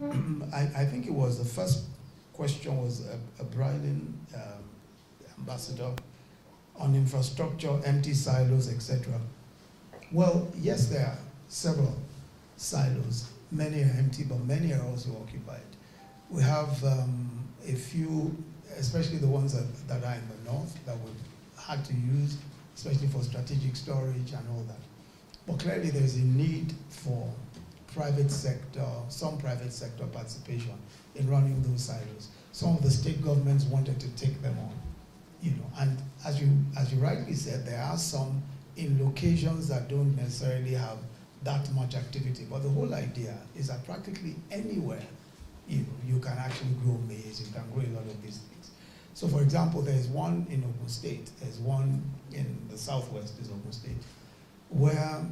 I think it was the first question was a Bryden ambassador on infrastructure, empty silos, etc. Well, yes, there are several silos. Many are empty, but many are also occupied. We have a few, especially the ones that are in the north, that we've had to use, especially for strategic storage and all that. But clearly there's a need for private sector, some private sector participation in running those silos. Some of the state governments wanted to take them on, and as you rightly said, there are some in locations that don't necessarily have that much activity. But the whole idea is that practically anywhere, you can actually grow maize, you can grow a lot of these things. So for example, there's one in Ogun State, there's one in the southwest, is Ogun State, where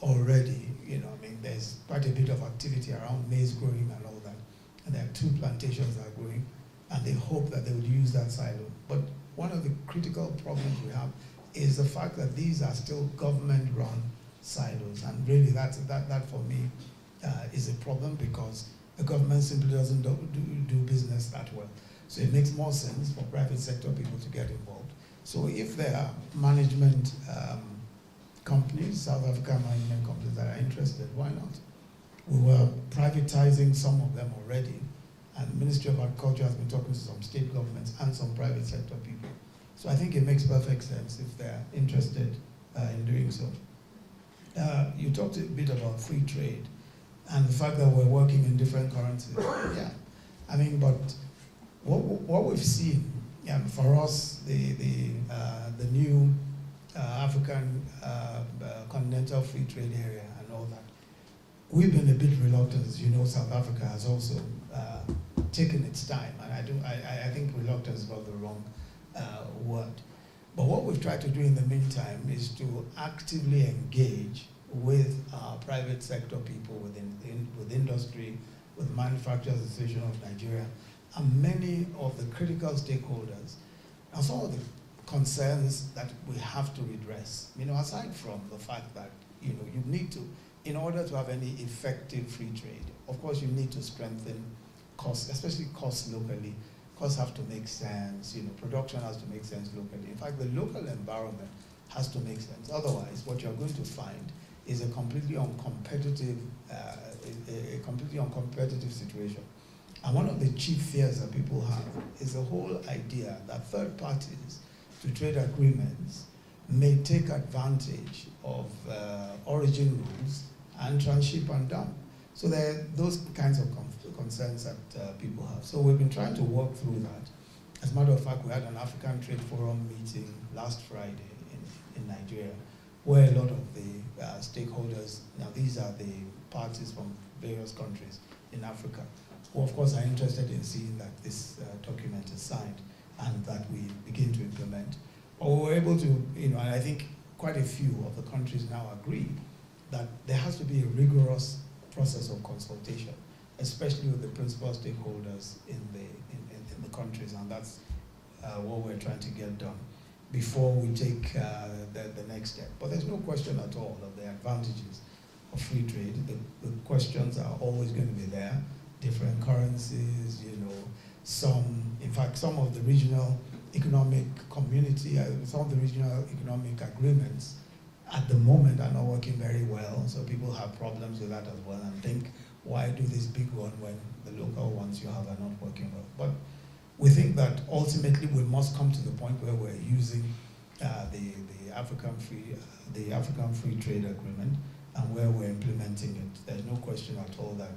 already, there's quite a bit of activity around maize growing and all that. And there are 2 plantations that are growing, and they hope that they would use that silo. But one of the critical problems we have is the fact that these are still government-run silos. And really that for me is a problem, because the government simply doesn't do business that well. So it makes more sense for private sector people to get involved. So if there are management companies, South African management companies that are interested, why not? We were privatizing some of them already, and the Ministry of Agriculture has been talking to some state governments and some private sector people. So I think it makes perfect sense if they're interested in doing so. You talked a bit about free trade and the fact that we're working in different currencies. Yeah, but what we've seen, for us, the new African continental free trade area and all that, we've been a bit reluctant. As you know, South Africa has also taken its time, and I think reluctance is about the wrong word. But what we've tried to do in the meantime is to actively engage with private sector people with industry, with Manufacturers Association of Nigeria, and many of the critical stakeholders. Now, some of the concerns that we have to redress, aside from the fact that, you need to, in order to have any effective free trade, of course you need to strengthen costs, especially costs locally. Costs have to make sense, production has to make sense locally. In fact, the local environment has to make sense. Otherwise, what you're going to find is a completely uncompetitive situation. And one of the chief fears that people have is the whole idea that third parties to trade agreements may take advantage of origin rules and transship and dump. So there are those kinds of concerns that people have. So we've been trying to work through that. As a matter of fact, we had an African Trade Forum meeting last Friday in Nigeria, where a lot of the stakeholders, now these are the parties from various countries in Africa, who of course are interested in seeing that this document is signed and that we begin to implement. But we were able to, and I think quite a few of the countries now agree that there has to be a rigorous process of consultation, especially with the principal stakeholders in the countries, and that's what we're trying to get done before we take the next step. But there's no question at all of the advantages of free trade. The questions are always going to be there. Different currencies, in fact, some of the regional economic community, some of the regional economic agreements at the moment are not working very well, so people have problems with that as well and think, why do this big one when the local ones you have are not working well? But we think that ultimately we must come to the point where we're using the African Free Trade Agreement and where we're implementing it. There's no question at all that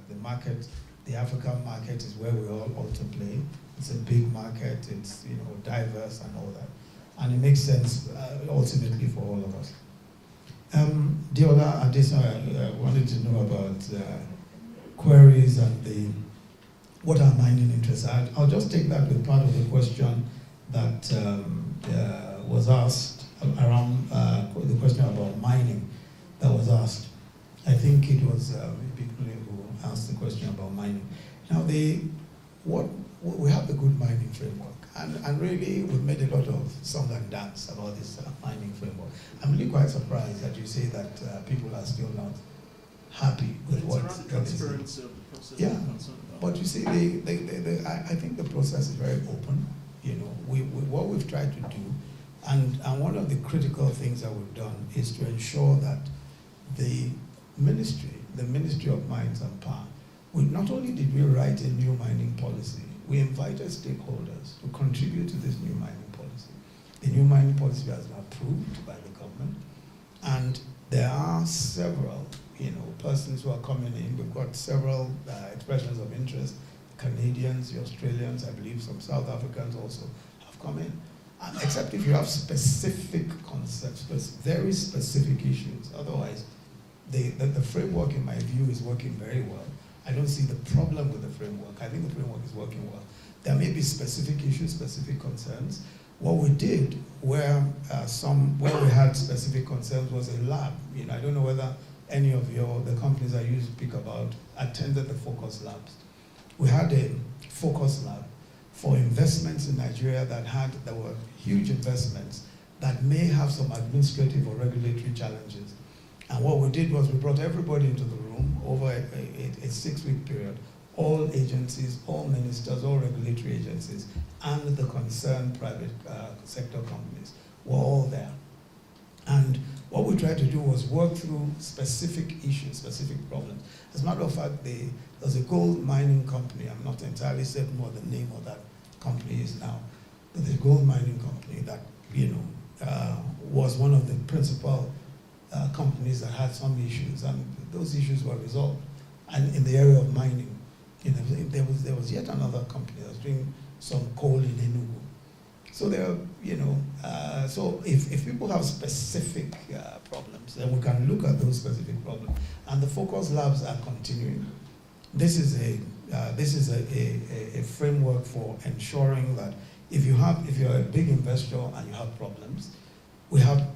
the African market is where we all ought to play. It's a big market, it's diverse and all that. And it makes sense ultimately for all of us. Diola Adesina wanted to know about queries and what are mining interests. I'll just take that with part of the question that was asked around the question about mining that was asked. I think it was people who asked the question about mining. Now, we have the good mining framework, and really we've made a lot of song and dance about this mining framework. I'm really quite surprised that you say that people are still not happy with what around the transparency of the process. Yeah, but you see, I think the process is very open. You know, what we've tried to do, and one of the critical things that we've done is to ensure that the Ministry of Mines and Power, not only did we write a new mining policy, we invited stakeholders to contribute to this new mining policy. The new mining policy has been approved by the government, and there are several, you know, persons who are coming in. We've got several expressions of interest. Canadians, the Australians, I believe some South Africans also have come in. Except if you have specific concepts, very specific issues. Otherwise, the framework, in my view, is working very well. I don't see the problem with the framework. I think the framework is working well. There may be specific issues, specific concerns. What we did, where we had specific concerns, was a lab. You know, I don't know whether any of the companies I used to speak about attended the focus labs. We had a focus lab for investments in Nigeria that were huge investments that may have some administrative or regulatory challenges. And what we did was we brought everybody into the room over a 6-week period, all agencies, all ministers, all regulatory agencies, and the concerned private sector companies were all there. And what we tried to do was work through specific issues, specific problems. As a matter of fact, there's a gold mining company, I'm not entirely certain what the name of that company is now, but the gold mining company that, you know, was one of the principal companies that had some issues, and those issues were resolved. And in the area of mining, you know, there was yet another company that was doing some coal in Enugu. So there, you know, so if people have specific problems, then we can look at those specific problems. And the focus labs are continuing. This is a framework for ensuring that if you're a big investor and you have problems,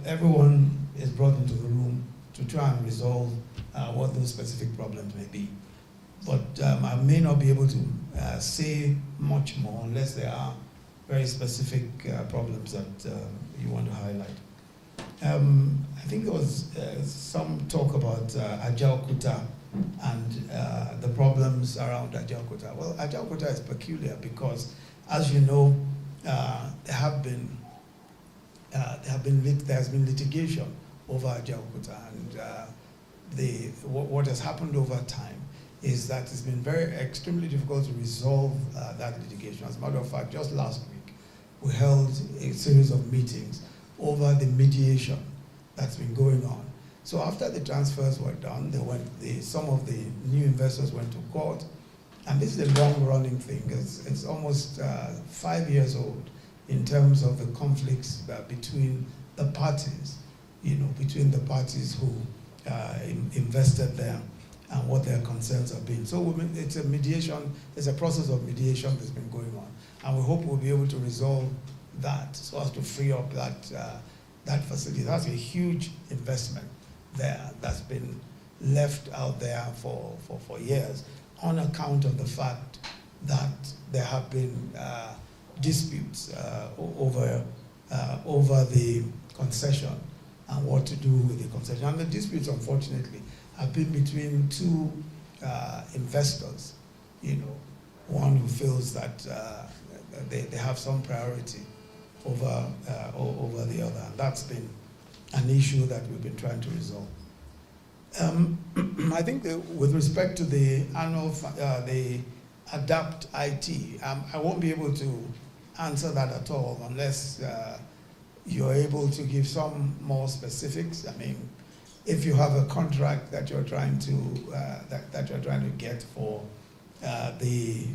everyone is brought into the room to try and resolve what those specific problems may be. But I may not be able to say much more unless there are very specific problems that you want to highlight. I think there was some talk about Ajaokuta and the problems around Ajaokuta. Well, Ajaokuta is peculiar because, as you know, there has been litigation over Ajaokuta, and what has happened over time is that it's been extremely difficult to resolve that litigation. As a matter of fact, just last week, we held a series of meetings over the mediation that's been going on. So after the transfers were done, some of the new investors went to court, and this is a long-running thing. It's almost 5 years old in terms of the conflicts between the parties, you know, between the parties who invested there and what their concerns have been. So it's a mediation, it's a process of mediation that's been going on. And we hope we'll be able to resolve that so as to free up that facility. That's a huge investment there that's been left out there for years on account of the fact that there have been disputes over the concession and what to do with the concession. And the disputes, unfortunately, have been between two investors, you know, one who feels that they have some priority over the other, and that's been an issue that we've been trying to resolve. I think with respect to the annual, the ADAPT IT, I won't be able to answer that at all unless you're able to give some more specifics. I mean, if you have a contract that you're trying to get for the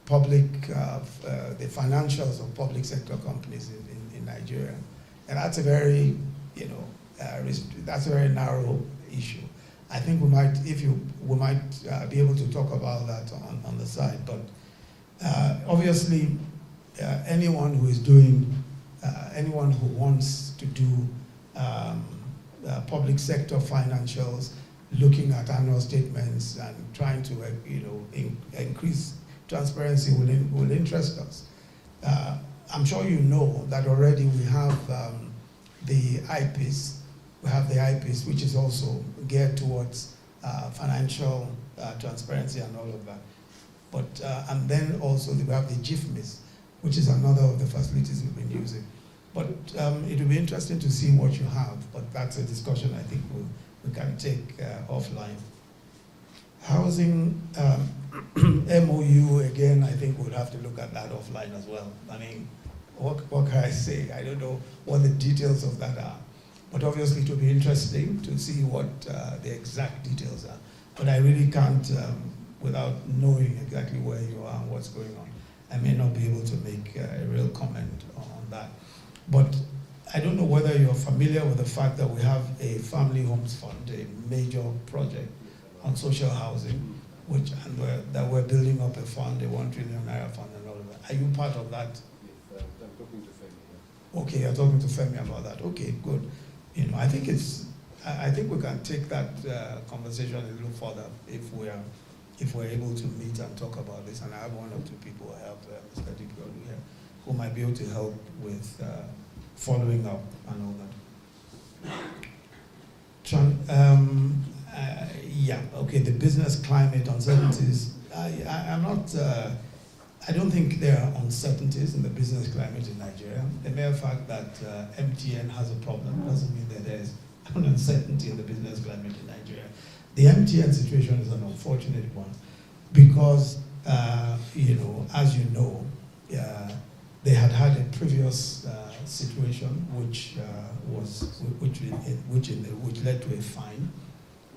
public, the financials of public sector companies in Nigeria, and that's a very, you know, that's a very narrow issue. I think we might be able to talk about that on the side, but obviously, anyone who is doing, anyone who wants to do public sector financials, looking at annual statements and trying to, you know, increase transparency will interest us. I'm sure you know that already we have the IPIS. We have the IPIS, which is also geared towards financial transparency and all of that. But, and then also we have the GIFMIS, which is another of the facilities we've been using. But it will be interesting to see what you have, but that's a discussion I think we can take offline. Housing MOU, again, I think we'll have to look at that offline as well. I mean, what can I say? I don't know what the details of that are. But obviously it will be interesting to see what the exact details are. But I really can't, without knowing exactly where you are and what's going on, I may not be able to make a real comment on that. But I don't know whether you're familiar with the fact that we have a family homes fund, a major project on social housing, that we're building up a fund, a 1 trillion naira fund and all of that. Are you part of that? Yes, I'm talking to Femi. Yeah. Okay, you're talking to Femi about that. Okay, good. You know, I think we can take that conversation a little further if we're able to meet and talk about this. And I have 1 or 2 people, I have Mr. Timbuktoo here, who might be able to help with following up and all that. Yeah, okay, the business climate uncertainties. I don't think there are uncertainties in the business climate in Nigeria. The mere fact that MTN has a problem doesn't mean that there's an uncertainty in the business climate in Nigeria. The MTN situation is an unfortunate one because, you know, as you know, they had a previous situation which led to a fine.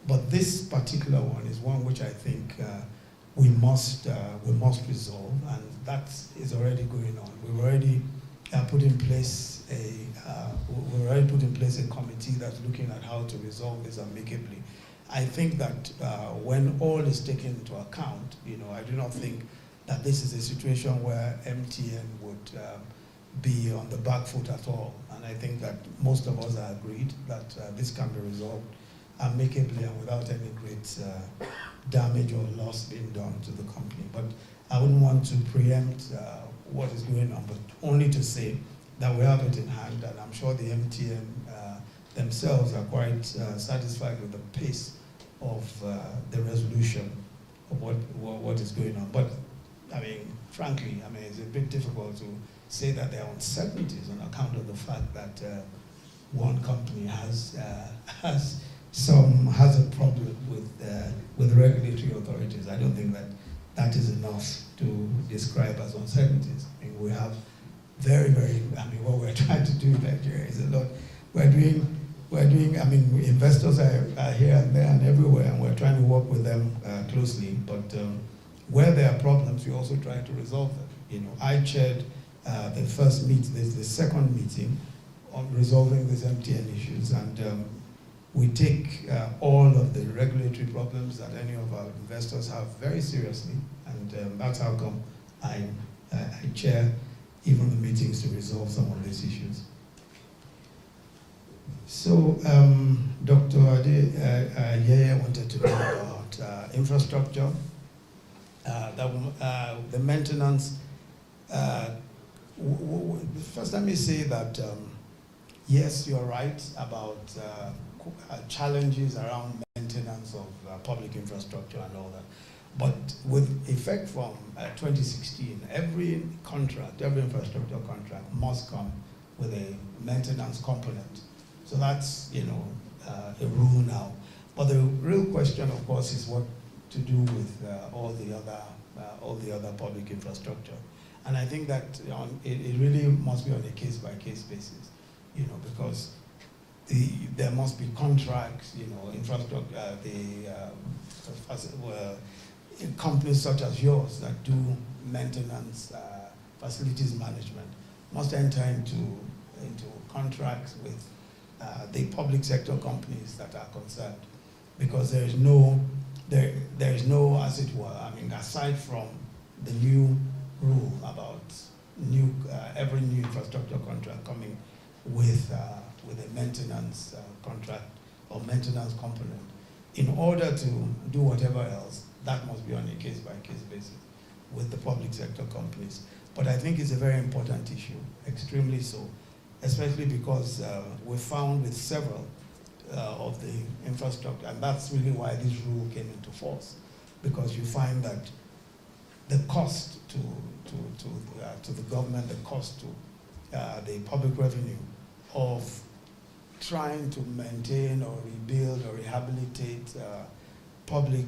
But this particular one is one which I think we must resolve, and that is already going on. We've already put in place a committee that's looking at how to resolve this amicably. I think that when all is taken into account, you know, I do not think that this is a situation where MTN would be on the back foot at all. And I think that most of us are agreed that this can be resolved amicably and without any great damage or loss being done to the company. But I wouldn't want to preempt what is going on, but only to say that we have it in hand, and I'm sure the MTN themselves are quite satisfied with the pace of the resolution of what is going on. But I mean, frankly, I mean, it's a bit difficult to say that there are uncertainties on account of the fact that one company has a problem with regulatory authorities. I don't think that is enough to describe as uncertainties. I mean, we have very, I mean, what we're trying to do in Nigeria is a lot. We're doing, I mean, investors are here and there and everywhere, and we're trying to work with them closely. But where there are problems, we also try to resolve them. You know, I chaired the second meeting on resolving these MTN issues, and we take all of the regulatory problems that any of our investors have very seriously, and that's how come I chair even the meetings to resolve some of these issues. So, Dr. Yeye wanted to know about infrastructure, the maintenance. First, let me say that yes, you're right about challenges around maintenance of public infrastructure and all that. But with effect from 2016, every infrastructure contract must come with a maintenance component. So that's, you know, a rule now. But the real question, of course, is what to do with all the other public infrastructure. And I think that it really must be on a case-by-case basis, you know, because there must be contracts, you know, infrastructure, companies such as yours that do maintenance, facilities management, must enter into contracts with the public sector companies that are concerned, because there is no, as it were, I mean, aside from the new rule about every new infrastructure contract coming with a maintenance contract or maintenance component, in order to do whatever else, that must be on a case-by-case basis with the public sector companies. But I think it's a very important issue, extremely so, especially because we found with several of the infrastructure, and that's really why this rule came into force, because you find that the cost to the government, the cost to the public revenue of trying to maintain or rebuild or rehabilitate public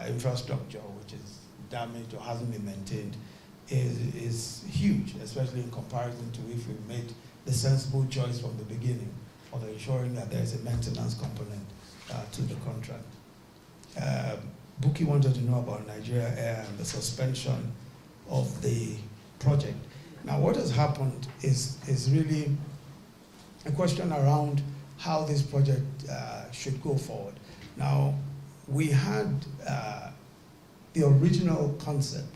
infrastructure which is damaged or hasn't been maintained is huge, especially in comparison to if we made the sensible choice from the beginning of ensuring that there is a maintenance component to the contract. Buki wanted to know about Nigeria Air and the suspension of the project. Now, what has happened is really a question around how this project should go forward. Now, we had the original concept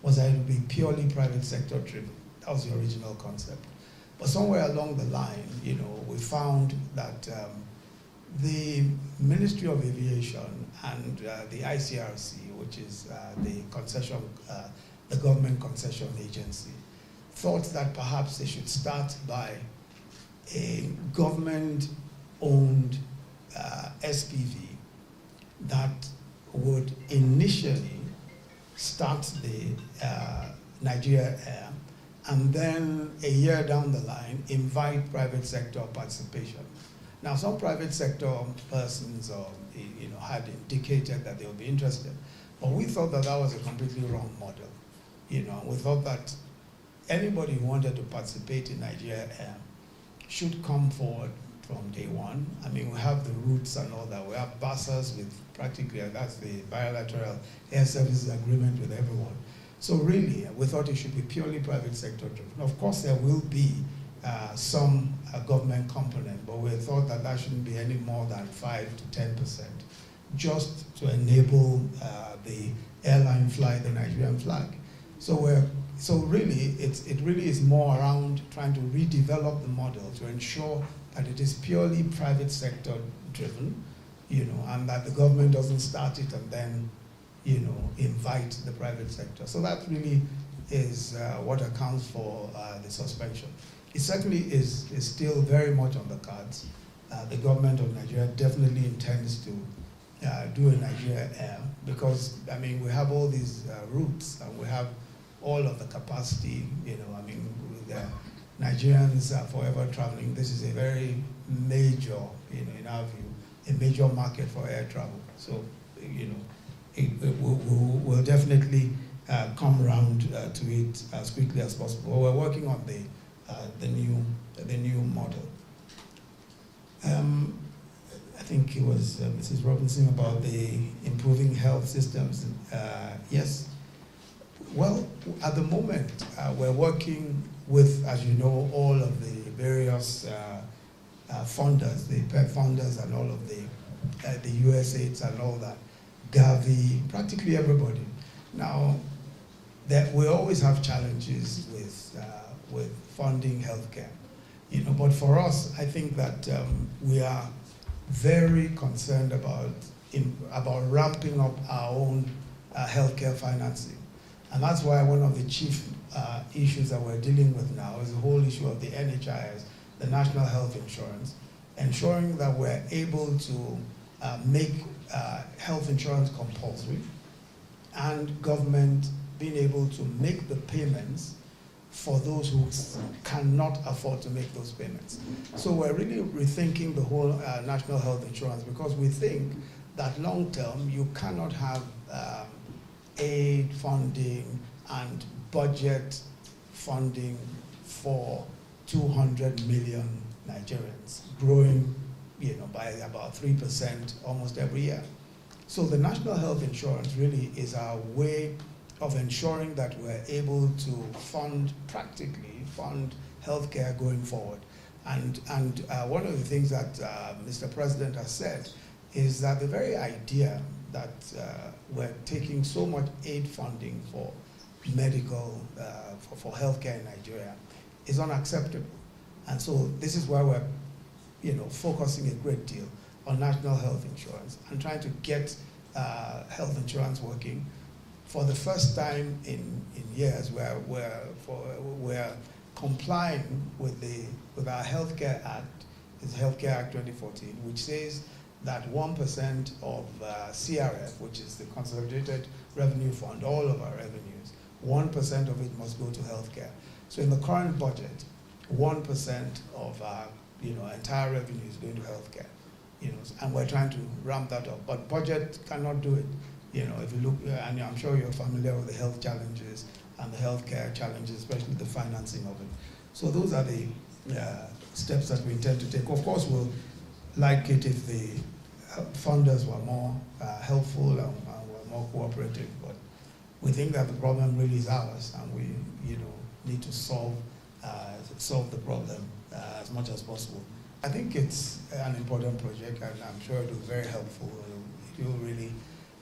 was that it would be purely private sector driven. That was the original concept. But somewhere along the line, we found that the Ministry of Aviation and the ICRC, which is the government concession agency, thought that perhaps they should start by a government-owned SPV that would initially start the Nigeria Air, and then a year down the line, invite private sector participation. Now, some private sector persons had indicated that they would be interested, but we thought that that was a completely wrong model. We thought that anybody who wanted to participate in Nigeria Air should come forward from day one. I mean, we have the routes and all that. We have buses with practically, that's the bilateral air services agreement with everyone. So really, we thought it should be purely private sector driven. Of course, there will be some government component, but we thought that that shouldn't be any more than 5 to 10%, just to enable the airline fly the Nigerian flag. So really, it really is more around trying to redevelop the model to ensure that it is purely private sector driven, and that the government doesn't start it and then, invite the private sector. So that really is what accounts for the suspension. It certainly is still very much on the cards. The government of Nigeria definitely intends to do a Nigeria Air because, I mean, we have all these routes and we have all of the capacity, with the Nigerians forever traveling. This is a very major, in our view, a major market for air travel. So, it will definitely come around to it as quickly as possible. We're working on the new model. I think it was Mrs. Robinson about the improving health systems. Yes. Well, at the moment, we're working with, as you know, all of the various funders, the PEP funders and all of the USAIDs and all that, Gavi, practically everybody. Now, we always have challenges with funding healthcare, but for us, I think that we are very concerned about ramping up our own healthcare financing. And that's why one of the chief issues that we're dealing with now is the whole issue of the NHIS, the National Health Insurance, ensuring that we're able to make health insurance compulsory and government being able to make the payments for those who cannot afford to make those payments. So we're really rethinking the whole national health insurance because we think that long term you cannot have aid funding and budget funding for 200 million Nigerians, growing by about 3% almost every year. So the national health insurance really is our way of ensuring that we're able to practically fund healthcare going forward. And one of the things that Mr. President has said is that the very idea that we're taking so much aid funding for medical, for healthcare in Nigeria is unacceptable. And so this is why we're focusing a great deal on national health insurance and trying to get health insurance working. For the first time in years, we're complying with our Healthcare Act, it's Healthcare Act 2014, which says that 1% of CRF, which is the Consolidated Revenue Fund, all of our revenues, 1% of it must go to healthcare. So in the current budget, 1% of our entire revenue is going to healthcare. And we're trying to ramp that up. But budget cannot do it. If you look, and I'm sure you're familiar with the health challenges and the healthcare challenges, especially the financing of it. So those are the steps that we intend to take. Of course, we'll like it if the funders were more helpful and were more cooperative, but we think that the problem really is ours, and we need to solve the problem as much as possible. I think it's an important project, and I'm sure it will be very helpful. It will really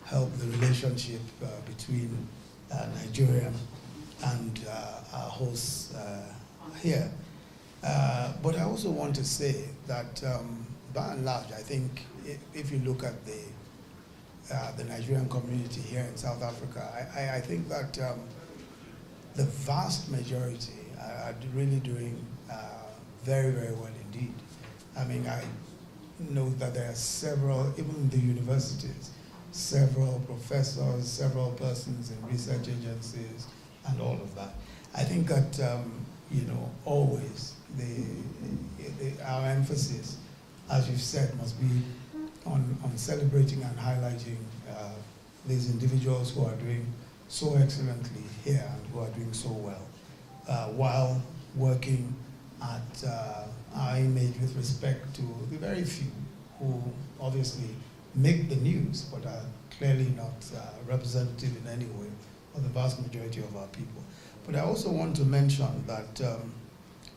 help the relationship between Nigeria and our hosts here. But I also want to say that by and large, I think if you look at the Nigerian community here in South Africa, I think that the vast majority are really doing very, very well indeed. I mean, I know that there are several, even in the universities, several professors, several persons in research agencies, and all of that. I think that, always our emphasis, as you've said, must be on celebrating and highlighting these individuals who are doing so excellently here and who are doing so well, while working at our image with respect to the very few who obviously make the news but are clearly not representative in any way of the vast majority of our people. But I also want to mention that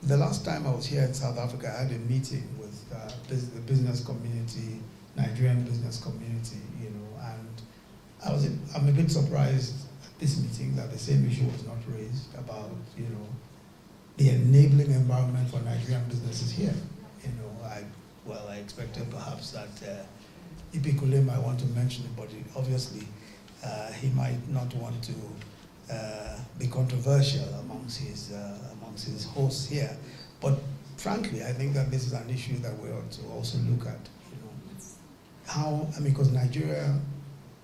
the last time I was here in South Africa, I had a meeting with the business community, Nigerian business community, and I'm a bit surprised at this meeting that the same issue was not raised about, the enabling environment for Nigerian businesses here. I expected perhaps that Ipikule might want to mention it, but obviously he might not want to be controversial amongst his hosts here. But frankly, I think that this is an issue that we ought to also look at. Because Nigeria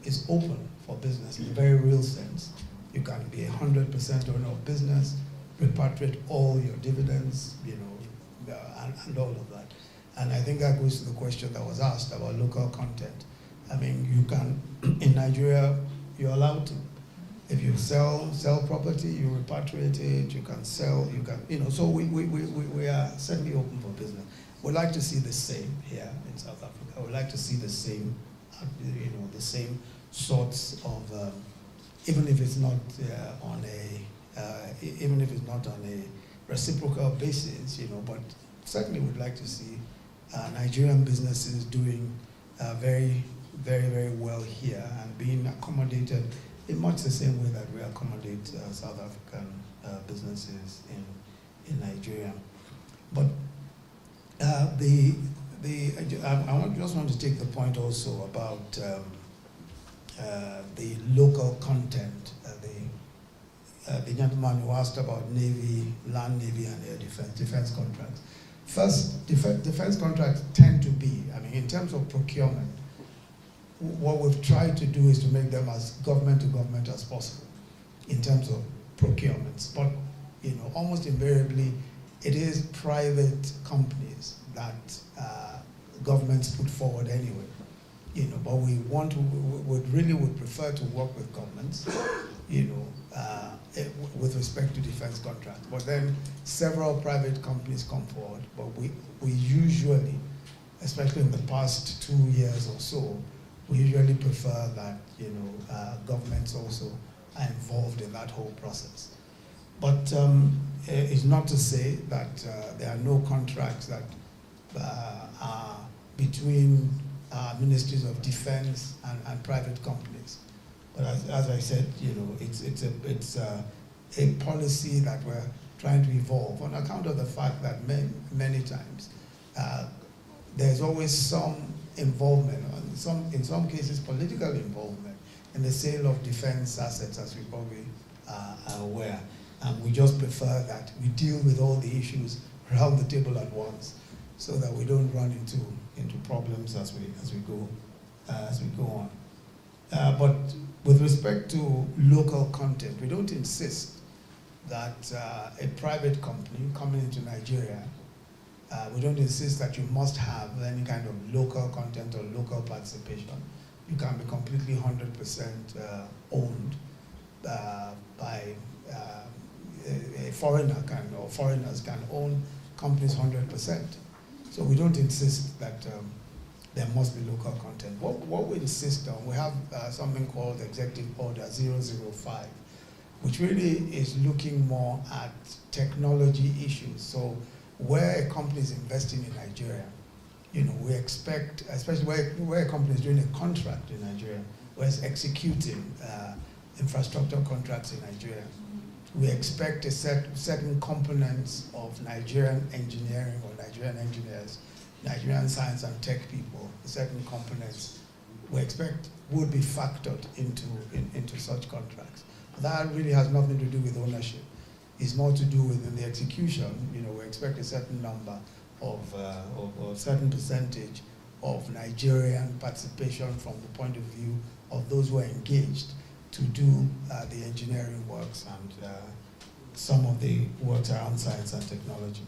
is open for business in a very real sense. You can be 100% owner of business, repatriate all your dividends, and all of that. And I think that goes to the question that was asked about local content. I mean, you can, in Nigeria, you're allowed to. If you sell property, you repatriate it, you can sell, so we are certainly open for business. We'd like to see the same here in South Africa. We'd like to see the same, the same sorts of, even if it's not on a reciprocal basis, but certainly we'd like to see Nigerian businesses doing very, very, very well here and being accommodated in much the same way that we accommodate South African businesses in Nigeria. But I just want to take the point also about the local content. The gentleman who asked about Navy, land Navy, and air defense contracts. First, defense contracts tend to be, in terms of procurement, what we've tried to do is to make them as government to government as possible in terms of procurements. But almost invariably, it is private companies that governments put forward anyway. But we would prefer to work with governments, with respect to defense contracts. But then several private companies come forward, but we usually, especially in the past 2 years or so, we usually prefer that governments also are involved in that whole process. But it's not to say that there are no contracts that are between ministries of defense and private companies. But as I said, it's a policy that we're trying to evolve on account of the fact that many times there's always some involvement, in some cases political involvement, in the sale of defense assets, as we probably are aware. And we just prefer that we deal with all the issues around the table at once, so that we don't run into into problems as we go on. But with respect to local content, we don't insist that a private company coming into Nigeria, we don't insist that you must have any kind of local content or local participation. You can be completely 100% owned by a foreigner or foreigners can own companies 100%. So we don't insist that there must be local content. What we insist on, we have something called Executive Order 005, which really is looking more at technology issues. So where a company is investing in Nigeria, we expect, especially where a company is doing a contract in Nigeria, where it's executing infrastructure contracts in Nigeria, we expect a certain components of Nigerian engineering or Nigerian engineers, Nigerian science and tech people, certain components we expect would be factored into such contracts. But that really has nothing to do with ownership. It's more to do with in the execution. We expect a certain number of a certain percentage of Nigerian participation from the point of view of those who are engaged to do the engineering works and some of the works around science and technology.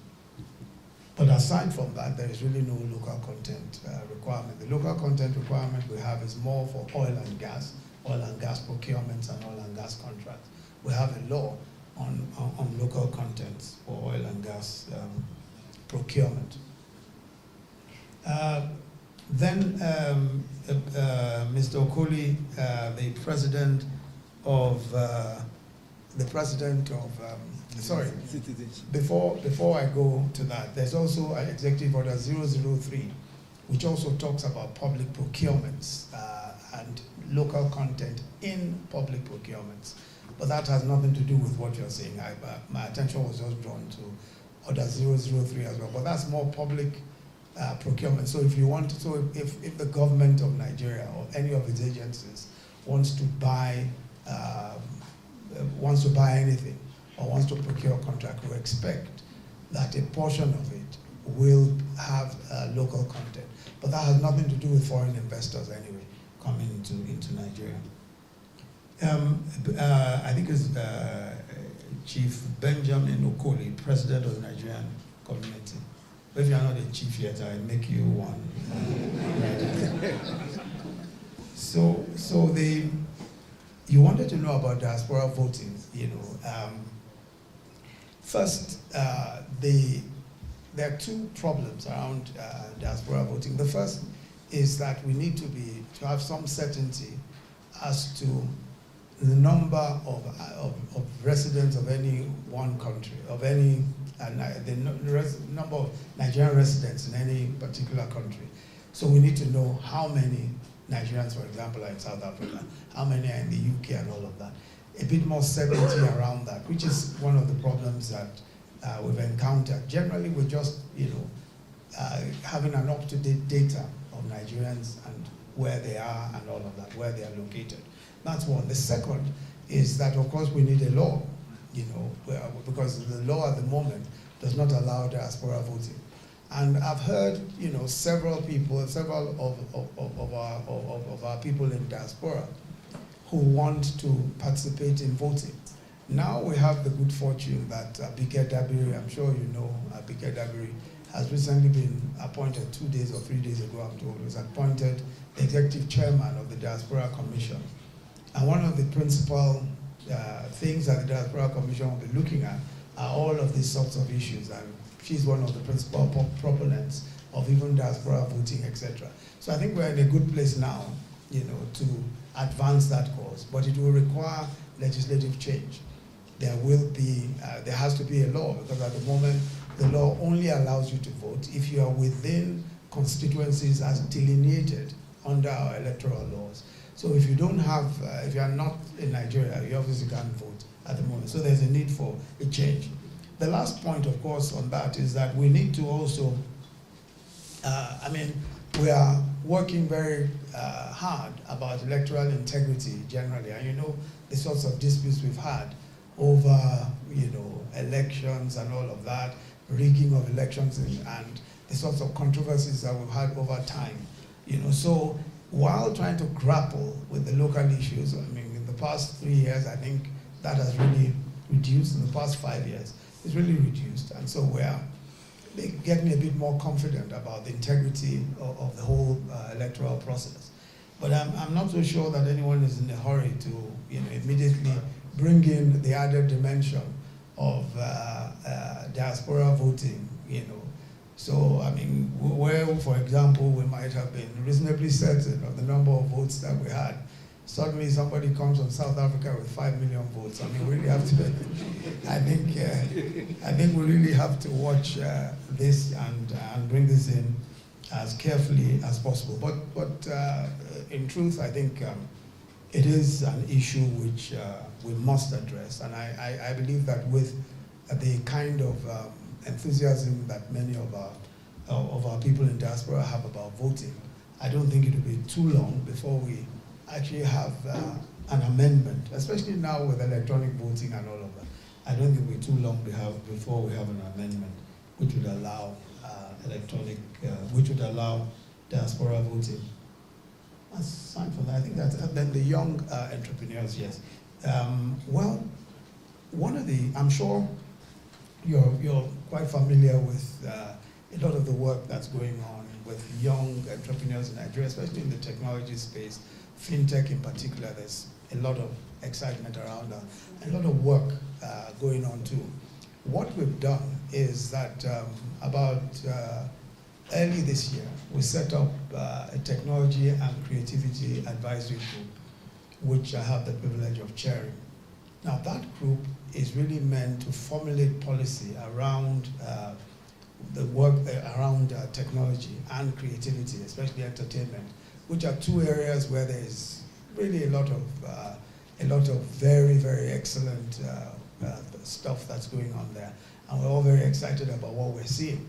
But aside from that, there is really no local content requirement. The local content requirement we have is more for oil and gas procurements and oil and gas contracts. We have a law on local contents for oil and gas procurement. Then Mr. Okoli, the president of before I go to that, there's also an Executive Order 003, which also talks about public procurements and local content in public procurements. But that has nothing to do with what you're saying. My attention was just drawn to Order 003 as well. But that's more public procurement. So if if the government of Nigeria or any of its agencies wants to buy anything or wants to procure a contract, we expect that a portion of it will have local content. But that has nothing to do with foreign investors anyway coming into Nigeria. I think it's Chief Benjamin Okoli, President of the Nigerian Community. But if you're not a chief yet, I make you one. You wanted to know about diaspora voting. First, there are two problems around diaspora voting. The first is that we need to have some certainty as to the number of residents of any one country, the number of Nigerian residents in any particular country. So we need to know how many Nigerians, for example, are in South Africa, how many are in the UK and all of that. A bit more certainty around that, which is one of the problems that we've encountered. Generally, we're just, having an up-to-date data of Nigerians and where they are and all of that, where they are located. That's one. The second is that, of course, we need a law, because the law at the moment does not allow diaspora voting. And I've heard, several of our people in diaspora who want to participate in voting. Now we have the good fortune that Abike Dabiri, I'm sure you know Abike Dabiri, has recently been appointed 2 days or 3 days ago, I'm told, was appointed the executive chairman of the Diaspora Commission. And one of the principal things that the Diaspora Commission will be looking at are all of these sorts of issues. And she's one of the principal proponents of even diaspora voting, etc. So I think we're in a good place now, to advance that cause. But it will require legislative change. There has to be a law, because at the moment, the law only allows you to vote if you are within constituencies as delineated under our electoral laws. So if you don't have, if you are not in Nigeria, you obviously can't vote at the moment. So there's a need for a change. The last point, of course, on that is that we need to also, we are working very hard about electoral integrity generally. And the sorts of disputes we've had over, elections and all of that, rigging of elections and the the sorts of controversies that we've had over time. So while trying to grapple with the local issues, I mean, in the past 3 years, I think that has really reduced. In the past 5 years, it's really reduced. And so they get me a bit more confident about the integrity of the whole electoral process. But I'm not so sure that anyone is in a hurry to immediately bring in the added dimension of diaspora voting. So, I mean, where, for example, we might have been reasonably certain of the number of votes that we had, suddenly somebody comes from South Africa with 5 million votes. I mean, we really have to, I think we really have to watch this and bring this in as carefully as possible. But in truth, I think it is an issue which we must address. And I believe that with the kind of enthusiasm that many of our people in diaspora have about voting, I don't think it will be too long before we actually have an amendment, especially now with electronic voting and all of that. I don't think it will be too long before we have an amendment which would allow which would allow diaspora voting. That's fine for that. I think that's, then the young entrepreneurs, yes. Well, I'm sure you're quite familiar with a lot of the work that's going on with young entrepreneurs in Nigeria, especially in the technology space, fintech in particular. There's a lot of excitement around that, and a lot of work going on too. What we've done is that about early this year, we set up a technology and creativity advisory group, which I have the privilege of chairing. Now, that group is really meant to formulate policy around the work around technology and creativity, especially entertainment, which are two areas where there is really a lot of very, very excellent stuff that's going on there. And we're all very excited about what we're seeing.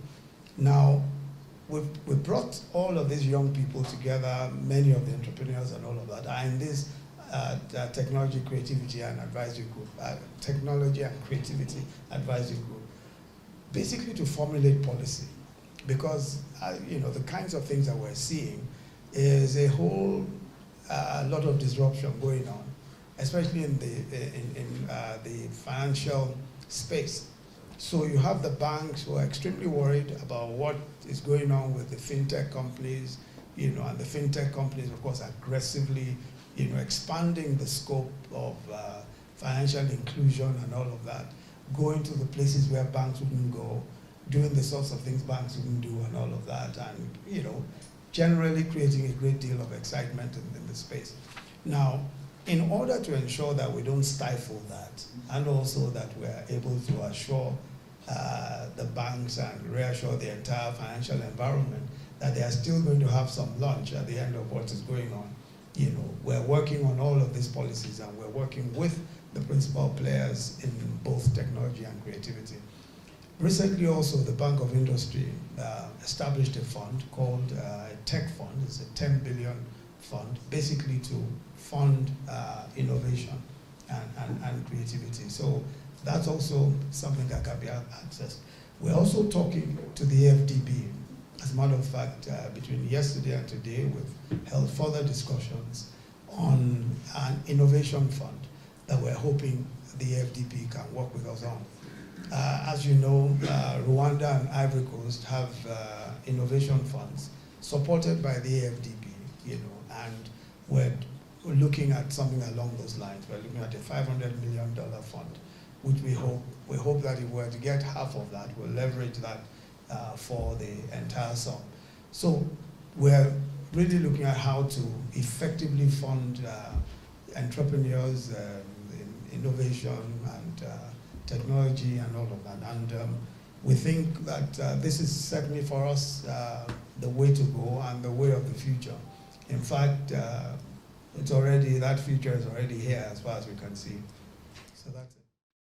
Now, we've brought all of these young people together, many of the entrepreneurs and all of that, are in this technology, creativity, and advisory group, technology and creativity advisory group, basically to formulate policy. Because, the kinds of things that we're seeing is a whole lot of disruption going on, especially in the financial space. So you have the banks who are extremely worried about what is going on with the fintech companies, and the fintech companies, of course, aggressively, expanding the scope of financial inclusion and all of that, going to the places where banks wouldn't go, doing the sorts of things banks wouldn't do and all of that, and, generally creating a great deal of excitement in the space. Now, in order to ensure that we don't stifle that, and also that we're able to assure the banks and reassure the entire financial environment that they are still going to have some lunch at the end of what is going on, we're working on all of these policies, and we're working with the principal players in both technology and creativity. Recently also, the Bank of Industry established a fund called a tech fund. It's a 10 billion fund, basically to fund innovation and creativity. So that's also something that can be accessed. We're also talking to the FDB. As a matter of fact, between yesterday and today, we've held further discussions on an innovation fund that we're hoping the FDB can work with us on. As you know, Rwanda and Ivory Coast have innovation funds supported by the AFDB, and we're looking at something along those lines. We're looking at a $500 million fund, which we hope that if we're to get half of that, we'll leverage that for the entire sum. So we're really looking at how to effectively fund entrepreneurs in innovation and technology and all of that. And we think that this is certainly for us the way to go and the way of the future. In fact, that future is already here as far as we can see. So that's it.